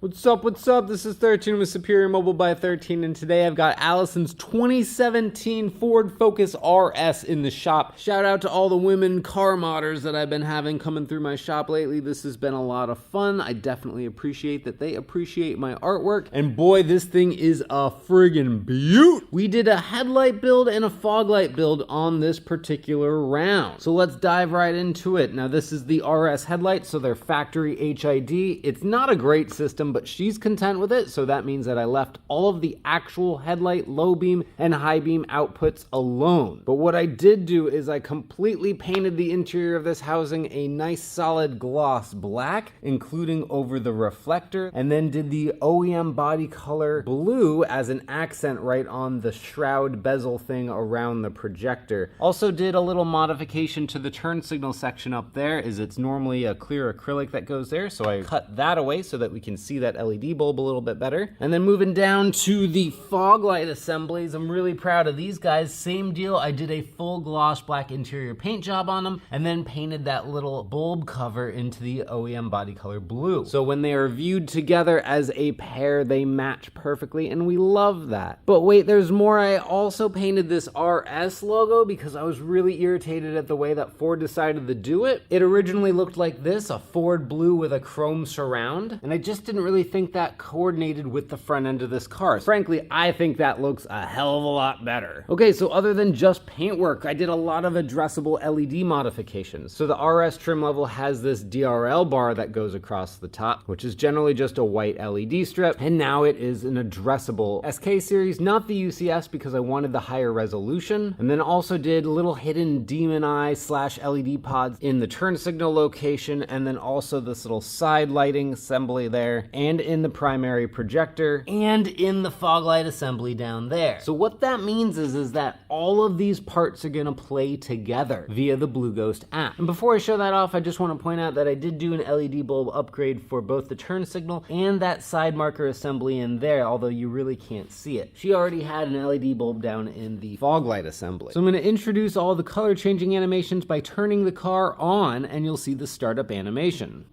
What's up, this is 13 with Superior Mobile by 13, and today I've got Allison's 2017 Ford Focus RS in the shop. Shout out to all the women car modders that I've been having coming through my shop lately. This has been a lot of fun. I definitely appreciate that they appreciate my artwork, and boy, this thing is a friggin' beaut. We did a headlight build and a fog light build on this particular round, so let's dive right into it. Now, this is the RS headlight, so they're factory HID. It's not a great system, but she's content with it, so that means that I left all of the actual headlight, low beam, and high beam outputs alone. But what I did do is I completely painted the interior of this housing a nice solid gloss black, including over the reflector, and then did the OEM body color blue as an accent right on the shroud bezel thing around the projector. Also did a little modification to the turn signal section up there, as it's normally a clear acrylic that goes there, so I cut that away so that we can see that LED bulb a little bit better. And then moving down to the fog light assemblies, I'm really proud of these guys. Same deal, I did a full gloss black interior paint job on them, and then painted that little bulb cover into the OEM body color blue. So when they are viewed together as a pair, they match perfectly, and we love that. But wait, there's more. I also painted this RS logo because I was really irritated at the way that Ford decided to do it. It originally looked like this, a Ford blue with a chrome surround, and I just didn't really think that coordinated with the front end of this car. Frankly, I think that looks a hell of a lot better. Okay, so other than just paintwork, I did a lot of addressable LED modifications. So the RS trim level has this DRL bar that goes across the top, which is generally just a white LED strip, and now it is an addressable SK series, not the UCS because I wanted the higher resolution. And then also did little hidden demon eye / LED pods in the turn signal location, and then also this little side lighting assembly there, and in the primary projector, and in the fog light assembly down there. So what that means is that all of these parts are gonna play together via the BlueGhozt app. And before I show that off, I just wanna point out that I did do an LED bulb upgrade for both the turn signal and that side marker assembly in there, although you really can't see it. She already had an LED bulb down in the fog light assembly. So I'm gonna introduce all the color changing animations by turning the car on, and you'll see the startup animation.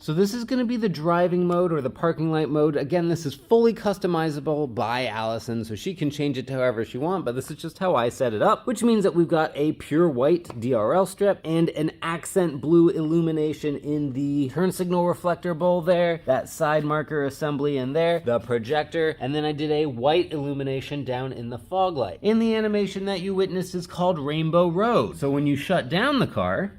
So this is going to be the driving mode or the parking light mode. Again, this is fully customizable by Allison, so she can change it to however she wants, but this is just how I set it up, which means that we've got a pure white DRL strip and an accent blue illumination in the turn signal reflector bowl there, that side marker assembly in there, the projector, and then I did a white illumination down in the fog light. And the animation that you witnessed is called Rainbow Road. So when you shut down the car,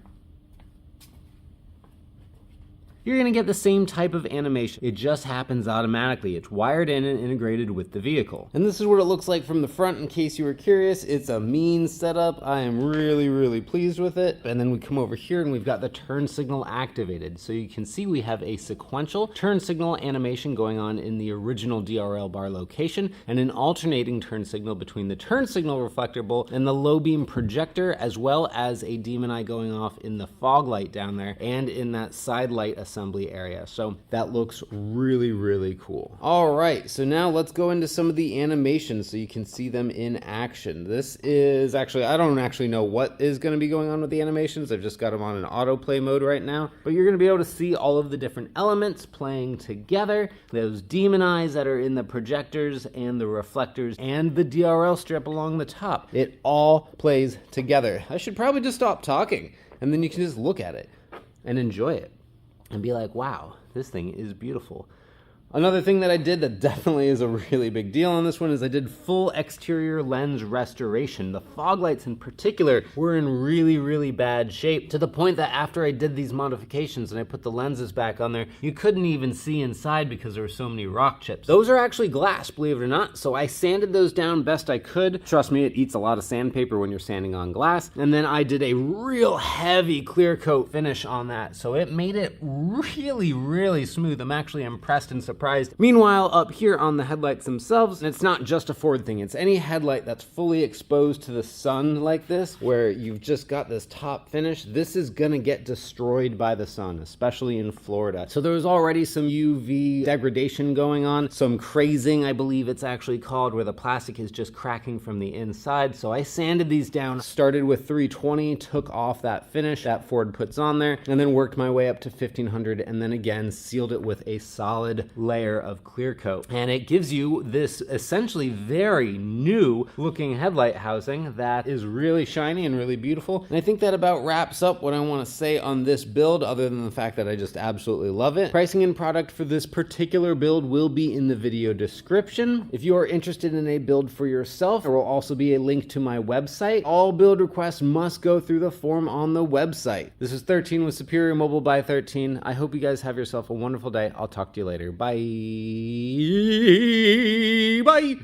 you're gonna get the same type of animation. It just happens automatically. It's wired in and integrated with the vehicle. And this is what it looks like from the front, in case you were curious. It's a mean setup. I am really pleased with it. And then we come over here and we've got the turn signal activated. So you can see we have a sequential turn signal animation going on in the original DRL bar location, and an alternating turn signal between the turn signal reflector bowl and the low beam projector, as well as a demon eye going off in the fog light down there and in that side light assembly area. So that looks really cool. All right, so now let's go into some of the animations so you can see them in action. This is actually, I don't actually know what is going to be going on with the animations. I've just got them on an autoplay mode right now, but you're going to be able to see all of the different elements playing together. Those demon eyes that are in the projectors and the reflectors and the DRL strip along the top. It all plays together. I should probably just stop talking, and then you can just look at it and enjoy it and be like, wow, this thing is beautiful. Another thing that I did that definitely is a really big deal on this one is I did full exterior lens restoration. The fog lights in particular were in really bad shape, to the point that after I did these modifications and I put the lenses back on there, you couldn't even see inside because there were so many rock chips. Those are actually glass, believe it or not, so I sanded those down best I could. Trust me, it eats a lot of sandpaper when you're sanding on glass. And then I did a real heavy clear coat finish on that, so it made it really smooth. I'm actually impressed and surprised surprised. Meanwhile, up here on the headlights themselves, and it's not just a Ford thing, it's any headlight that's fully exposed to the sun like this, where you've just got this top finish, this is gonna get destroyed by the sun, especially in Florida. So there was already some UV degradation going on, some crazing, I believe it's actually called, where the plastic is just cracking from the inside. So I sanded these down, started with 320, took off that finish that Ford puts on there, and then worked my way up to 1500, and then again sealed it with a solid layer of clear coat. And it gives you this essentially very new looking headlight housing that is really shiny and really beautiful. And I think that about wraps up what I want to say on this build, other than the fact that I just absolutely love it. Pricing and product for this particular build will be in the video description. If you are interested in a build for yourself, there will also be a link to my website. All build requests must go through the form on the website. This is 13 with Superior Mobile by 13. I hope you guys have yourself a wonderful day. I'll talk to you later. Bye. Bye.